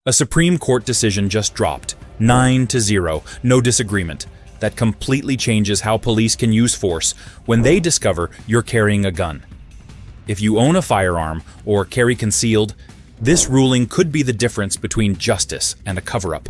A Supreme Court decision just dropped, 9-0, no disagreement, that completely changes how police can use force when they discover you're carrying a gun. If you own a firearm or carry concealed, this ruling could be the difference between justice and a cover-up.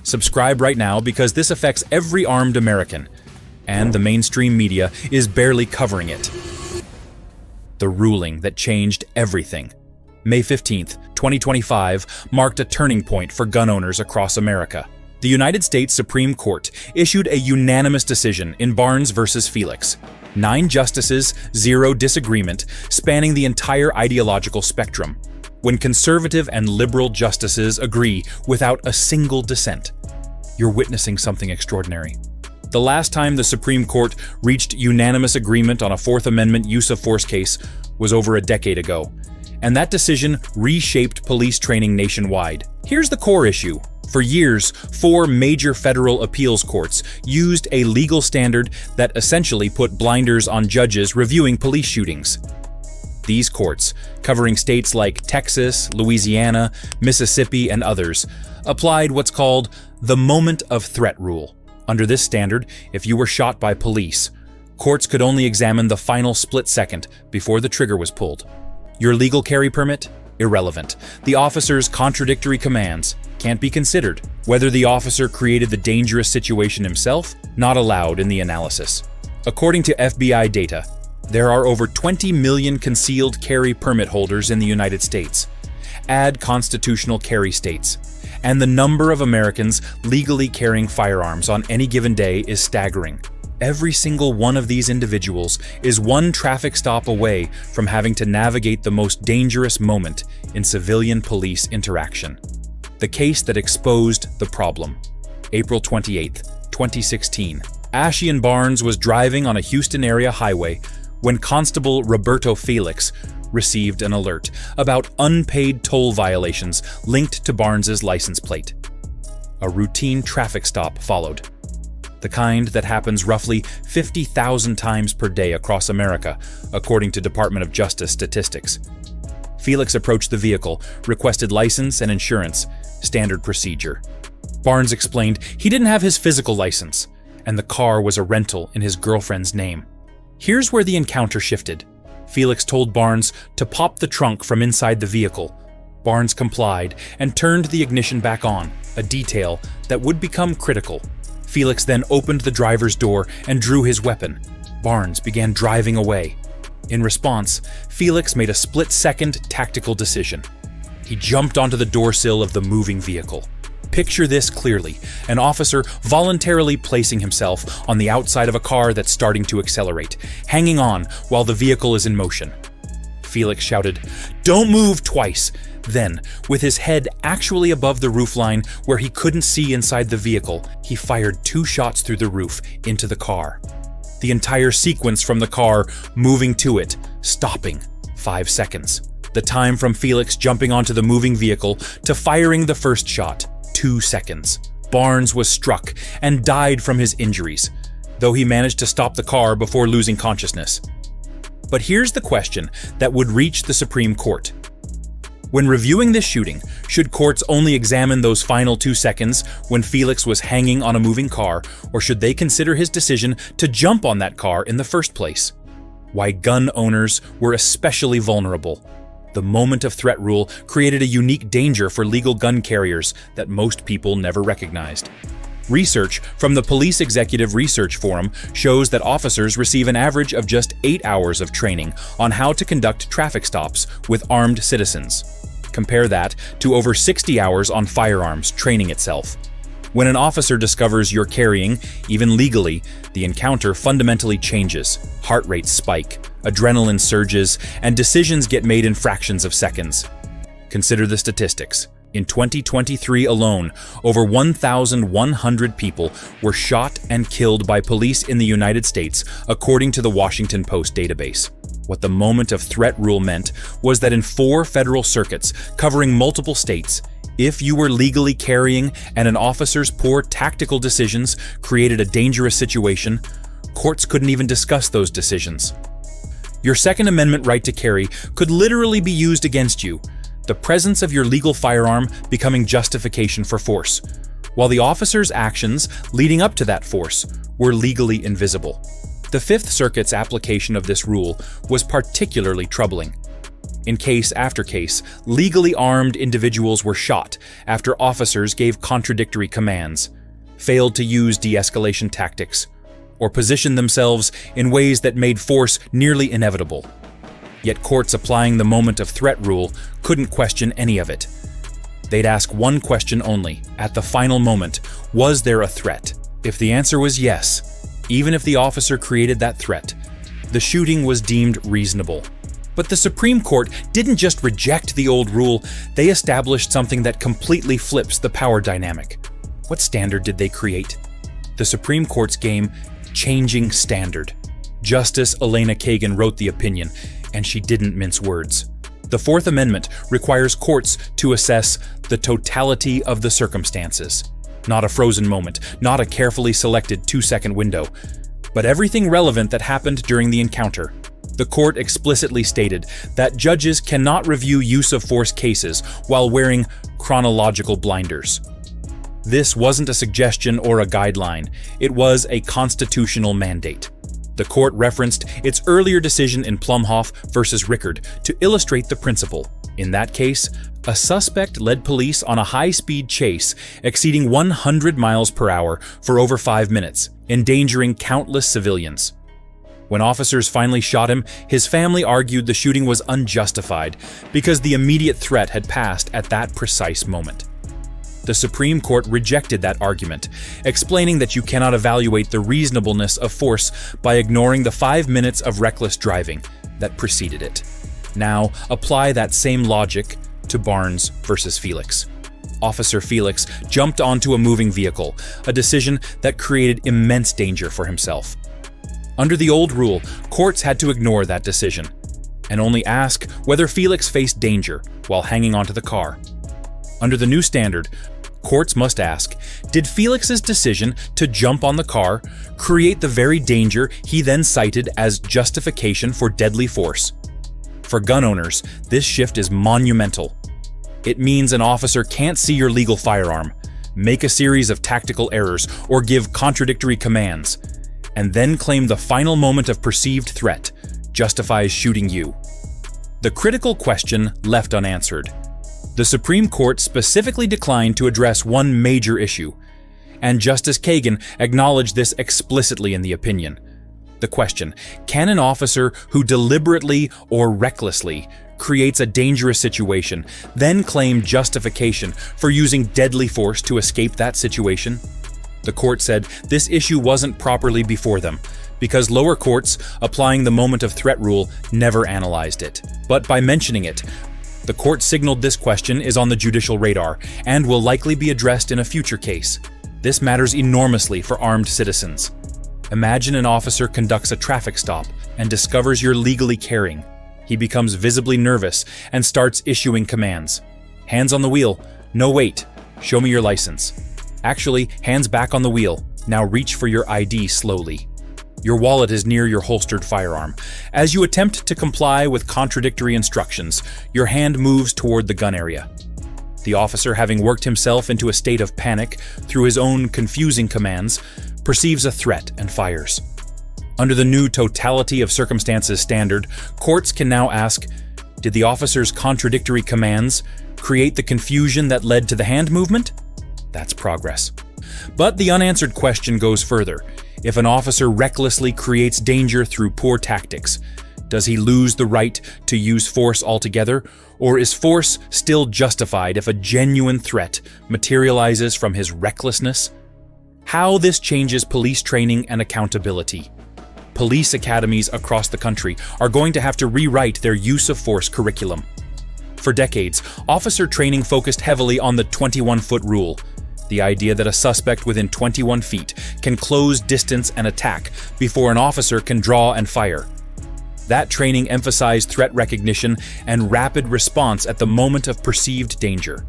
Subscribe right now because this affects every armed American, and the mainstream media is barely covering it. The ruling that changed everything. May 15th, 2025 marked a turning point for gun owners across America. The United States Supreme Court issued a unanimous decision in Barnes versus Felix. 9 justices, 0 disagreement, spanning the entire ideological spectrum. When conservative and liberal justices agree without a single dissent, you're witnessing something extraordinary. The last time the Supreme Court reached unanimous agreement on a Fourth Amendment use of force case was over a decade ago, and that decision reshaped police training nationwide. Here's the core issue. For years, 4 major federal appeals courts used a legal standard that essentially put blinders on judges reviewing police shootings. These courts, covering states like Texas, Louisiana, Mississippi, and others, applied what's called the moment of threat rule. Under this standard, if you were shot by police, courts could only examine the final split second before the trigger was pulled. Your legal carry permit? Irrelevant. The officer's contradictory commands can't be considered. Whether the officer created the dangerous situation himself? Not allowed in the analysis. According to FBI data, there are over 20 million concealed carry permit holders in the United States. Add constitutional carry states, and the number of Americans legally carrying firearms on any given day is staggering. Every single one of these individuals is one traffic stop away from having to navigate the most dangerous moment in civilian-police interaction. The case that exposed the problem. April 28, 2016. Ashian Barnes was driving on a Houston area highway when Constable Roberto Felix received an alert about unpaid toll violations linked to Barnes's license plate. A routine traffic stop followed. The kind that happens roughly 50,000 times per day across America, according to Department of Justice statistics. Felix approached the vehicle, requested license and insurance, standard procedure. Barnes explained he didn't have his physical license, and the car was a rental in his girlfriend's name. Here's where the encounter shifted. Felix told Barnes to pop the trunk from inside the vehicle. Barnes complied and turned the ignition back on, a detail that would become critical. Felix then opened the driver's door and drew his weapon. Barnes began driving away. In response, Felix made a split-second tactical decision. He jumped onto the doorsill of the moving vehicle. Picture this clearly, an officer voluntarily placing himself on the outside of a car that's starting to accelerate, hanging on while the vehicle is in motion. Felix shouted, "Don't move," twice. Then, with his head actually above the roofline where he couldn't see inside the vehicle, he fired 2 shots through the roof into the car. The entire sequence from the car moving to it, stopping, 5 seconds. The time from Felix jumping onto the moving vehicle to firing the first shot, 2 seconds. Barnes was struck and died from his injuries, though he managed to stop the car before losing consciousness. But here's the question that would reach the Supreme Court. When reviewing this shooting, should courts only examine those final 2 seconds when Felix was hanging on a moving car, or should they consider his decision to jump on that car in the first place? Why gun owners were especially vulnerable. The moment of threat rule created a unique danger for legal gun carriers that most people never recognized. Research from the Police Executive Research Forum shows that officers receive an average of just 8 hours of training on how to conduct traffic stops with armed citizens. Compare that to over 60 hours on firearms training itself. When an officer discovers you're carrying, even legally, the encounter fundamentally changes. Heart rates spike, adrenaline surges, and decisions get made in fractions of seconds. Consider the statistics. In 2023 alone, over 1,100 people were shot and killed by police in the United States, according to the Washington Post database. What the moment of threat rule meant was that in 4 federal circuits covering multiple states, if you were legally carrying and an officer's poor tactical decisions created a dangerous situation, courts couldn't even discuss those decisions. Your Second Amendment right to carry could literally be used against you. the presence of your legal firearm becoming justification for force, while the officer's actions leading up to that force were legally invisible. The Fifth Circuit's application of this rule was particularly troubling. In case after case, legally armed individuals were shot after officers gave contradictory commands, failed to use de-escalation tactics, or positioned themselves in ways that made force nearly inevitable. Yet courts applying the moment of threat rule couldn't question any of it. They'd ask one question only, at the final moment: was there a threat? If the answer was yes, even if the officer created that threat, the shooting was deemed reasonable. But the Supreme Court didn't just reject the old rule, they established something that completely flips the power dynamic. What standard did they create? The Supreme Court's game, changing standard. Justice Elena Kagan wrote the opinion, and she didn't mince words. The Fourth Amendment requires courts to assess the totality of the circumstances. Not a frozen moment, not a carefully selected 2-second window, but everything relevant that happened during the encounter. The court explicitly stated that judges cannot review use of force cases while wearing chronological blinders. This wasn't a suggestion or a guideline, it was a constitutional mandate. The court referenced its earlier decision in Plumhoff versus Rickard to illustrate the principle. In that case, a suspect led police on a high-speed chase exceeding 100 miles per hour for over 5 minutes, endangering countless civilians. When officers finally shot him, his family argued the shooting was unjustified because the immediate threat had passed at that precise moment. The Supreme Court rejected that argument, explaining that you cannot evaluate the reasonableness of force by ignoring the 5 minutes of reckless driving that preceded it. Now, apply that same logic to Barnes versus Felix. Officer Felix jumped onto a moving vehicle, a decision that created immense danger for himself. Under the old rule, courts had to ignore that decision and only ask whether Felix faced danger while hanging onto the car. Under the new standard, courts must ask, did Felix's decision to jump on the car create the very danger he then cited as justification for deadly force? For gun owners, this shift is monumental. It means an officer can't see your legal firearm, make a series of tactical errors, or give contradictory commands, and then claim the final moment of perceived threat justifies shooting you. The critical question left unanswered. The Supreme Court specifically declined to address one major issue, and Justice Kagan acknowledged this explicitly in the opinion. The question: can an officer who deliberately or recklessly creates a dangerous situation then claim justification for using deadly force to escape that situation? The court said this issue wasn't properly before them, because lower courts applying the moment of threat rule never analyzed it. But by mentioning it, the court signaled this question is on the judicial radar and will likely be addressed in a future case. This matters enormously for armed citizens. Imagine an officer conducts a traffic stop and discovers you're legally carrying. He becomes visibly nervous and starts issuing commands. Hands on the wheel. No, wait. Show me your license. Actually, hands back on the wheel. Now reach for your ID slowly. Your wallet is near your holstered firearm. As you attempt to comply with contradictory instructions, your hand moves toward the gun area. The officer, having worked himself into a state of panic through his own confusing commands, perceives a threat and fires. Under the new totality of circumstances standard, courts can now ask, did the officer's contradictory commands create the confusion that led to the hand movement? That's progress. But the unanswered question goes further. If an officer recklessly creates danger through poor tactics, does he lose the right to use force altogether, or is force still justified if a genuine threat materializes from his recklessness? How this changes police training and accountability. Police academies across the country are going to have to rewrite their use of force curriculum. For decades, officer training focused heavily on the 21-foot rule, the idea that a suspect within 21 feet can close distance and attack before an officer can draw and fire. That training emphasized threat recognition and rapid response at the moment of perceived danger.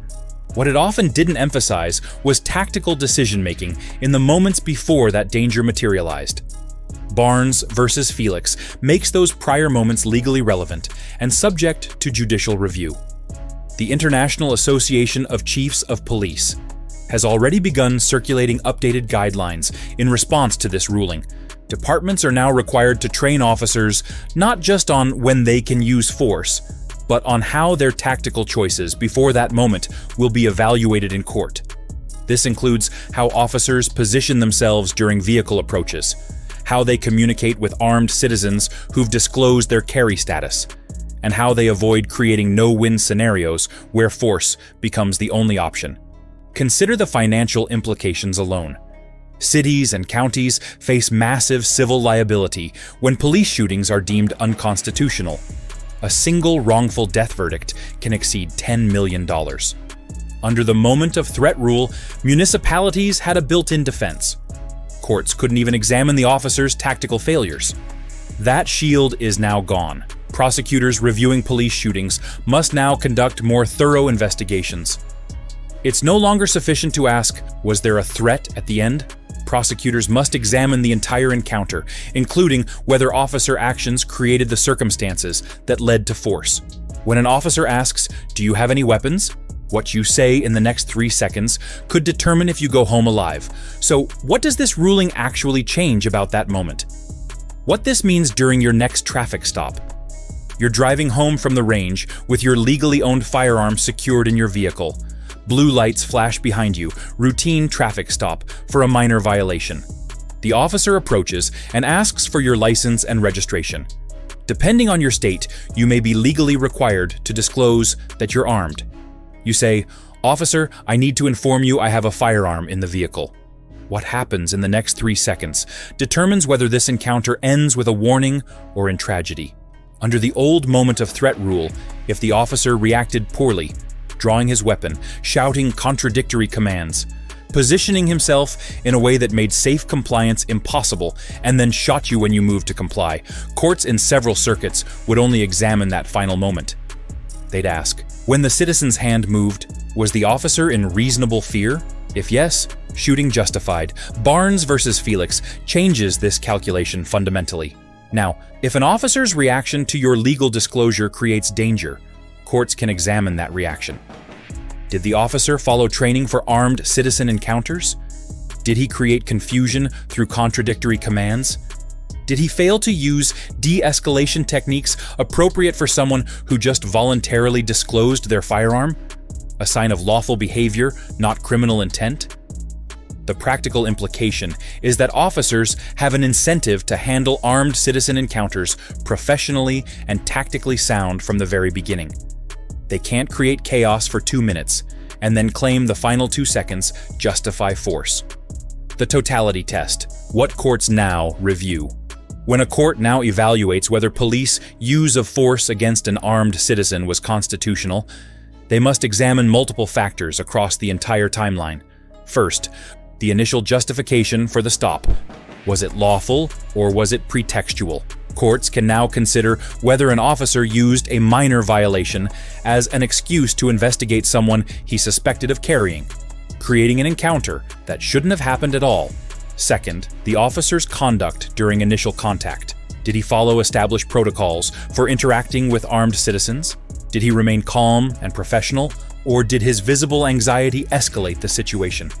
What it often didn't emphasize was tactical decision-making in the moments before that danger materialized. Barnes versus Felix makes those prior moments legally relevant and subject to judicial review. The International Association of Chiefs of Police has already begun circulating updated guidelines in response to this ruling. Departments are now required to train officers not just on when they can use force, but on how their tactical choices before that moment will be evaluated in court. This includes how officers position themselves during vehicle approaches, how they communicate with armed citizens who've disclosed their carry status, and how they avoid creating no-win scenarios where force becomes the only option. Consider the financial implications alone. Cities and counties face massive civil liability when police shootings are deemed unconstitutional. A single wrongful death verdict can exceed $10 million. Under the moment of threat rule, municipalities had a built-in defense. Courts couldn't even examine the officers' tactical failures. That shield is now gone. Prosecutors reviewing police shootings must now conduct more thorough investigations. It's no longer sufficient to ask, was there a threat at the end? Prosecutors must examine the entire encounter, including whether officer actions created the circumstances that led to force. When an officer asks, "Do you have any weapons?" what you say in the next 3 seconds could determine if you go home alive. So, what does this ruling actually change about that moment? What this means during your next traffic stop. You're driving home from the range with your legally owned firearm secured in your vehicle. Blue lights flash behind you, routine traffic stop for a minor violation. The officer approaches and asks for your license and registration. Depending on your state, you may be legally required to disclose that you're armed. You say, "Officer, I need to inform you I have a firearm in the vehicle." What happens in the next 3 seconds determines whether this encounter ends with a warning or in tragedy. Under the old moment of threat rule, if the officer reacted poorly, drawing his weapon, shouting contradictory commands, positioning himself in a way that made safe compliance impossible, and then shot you when you moved to comply, courts in several circuits would only examine that final moment. They'd ask, when the citizen's hand moved, was the officer in reasonable fear? If yes, shooting justified. Barnes versus Felix changes this calculation fundamentally. Now, if an officer's reaction to your legal disclosure creates danger, courts can examine that reaction. Did the officer follow training for armed citizen encounters? Did he create confusion through contradictory commands? Did he fail to use de-escalation techniques appropriate for someone who just voluntarily disclosed their firearm? A sign of lawful behavior, not criminal intent? The practical implication is that officers have an incentive to handle armed citizen encounters professionally and tactically sound from the very beginning. They can't create chaos for 2 minutes and then claim the final 2 seconds justify force. The totality test. What courts now review? When a court now evaluates whether police use of force against an armed citizen was constitutional, they must examine multiple factors across the entire timeline. First, the initial justification for the stop. Was it lawful or was it pretextual? Courts can now consider whether an officer used a minor violation as an excuse to investigate someone he suspected of carrying, creating an encounter that shouldn't have happened at all. Second, the officer's conduct during initial contact. Did he follow established protocols for interacting with armed citizens? Did he remain calm and professional, or did his visible anxiety escalate the situation?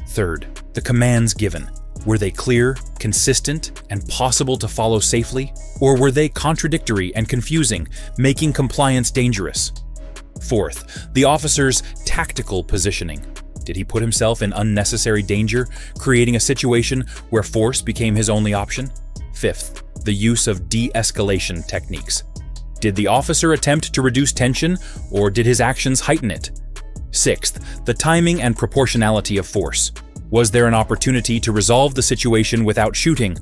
Third, the commands given. Were they clear, consistent, and possible to follow safely? Or were they contradictory and confusing, making compliance dangerous? Fourth, the officer's tactical positioning. Did he put himself in unnecessary danger, creating a situation where force became his only option? Fifth, the use of de-escalation techniques. Did the officer attempt to reduce tension, or did his actions heighten it? Sixth, the timing and proportionality of force. Was there an opportunity to resolve the situation without shooting,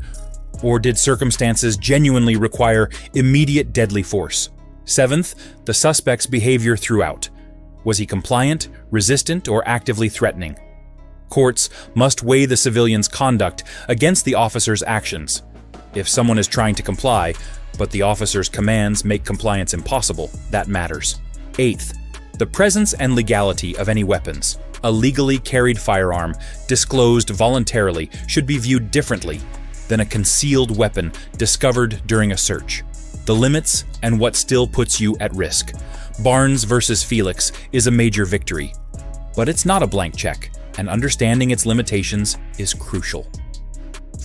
or did circumstances genuinely require immediate deadly force? Seventh, the suspect's behavior throughout. Was he compliant, resistant, or actively threatening? Courts must weigh the civilian's conduct against the officer's actions. If someone is trying to comply, but the officer's commands make compliance impossible, that matters. Eighth, the presence and legality of any weapons. A legally carried firearm, disclosed voluntarily, should be viewed differently than a concealed weapon discovered during a search. the limits, and what still puts you at risk. Barnes versus Felix is a major victory. But it's not a blank check, and understanding its limitations is crucial.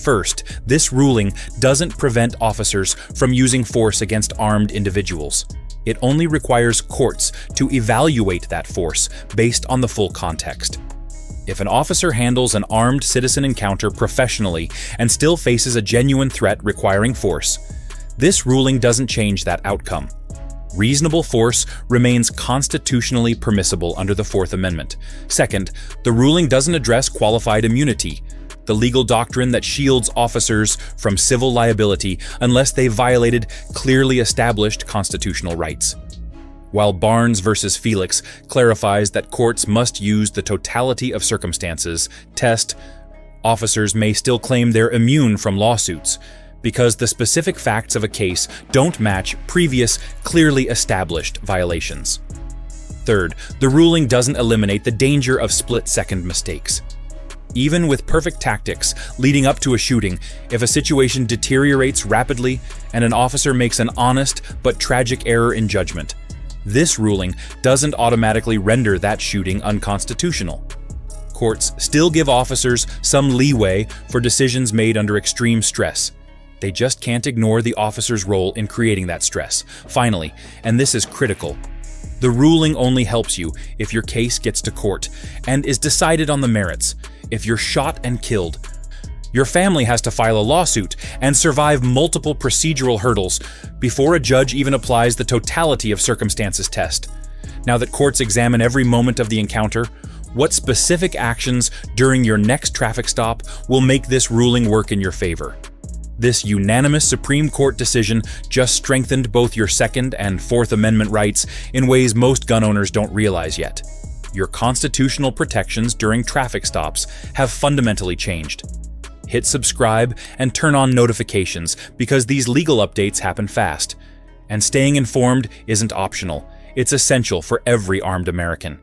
First, this ruling doesn't prevent officers from using force against armed individuals. It only requires courts to evaluate that force based on the full context. If an officer handles an armed citizen encounter professionally and still faces a genuine threat requiring force, this ruling doesn't change that outcome. Reasonable force remains constitutionally permissible under the Fourth Amendment. Second, the ruling doesn't address qualified immunity, the legal doctrine that shields officers from civil liability unless they violated clearly established constitutional rights. While Barnes versus Felix clarifies that courts must use the totality of circumstances test, officers may still claim they're immune from lawsuits because the specific facts of a case don't match previous, clearly established violations. Third, the ruling doesn't eliminate the danger of split-second mistakes. Even with perfect tactics leading up to a shooting, if a situation deteriorates rapidly and an officer makes an honest but tragic error in judgment, this ruling doesn't automatically render that shooting unconstitutional. Courts still give officers some leeway for decisions made under extreme stress. They just can't ignore the officer's role in creating that stress. Finally, and this is critical, the ruling only helps you if your case gets to court and is decided on the merits. If you're shot and killed, your family has to file a lawsuit and survive multiple procedural hurdles before a judge even applies the totality of circumstances test. Now that courts examine every moment of the encounter, what specific actions during your next traffic stop will make this ruling work in your favor? This unanimous Supreme Court decision just strengthened both your Second and Fourth Amendment rights in ways most gun owners don't realize yet. Your constitutional protections during traffic stops have fundamentally changed. Hit subscribe and turn on notifications because these legal updates happen fast. And staying informed isn't optional. It's essential for every armed American.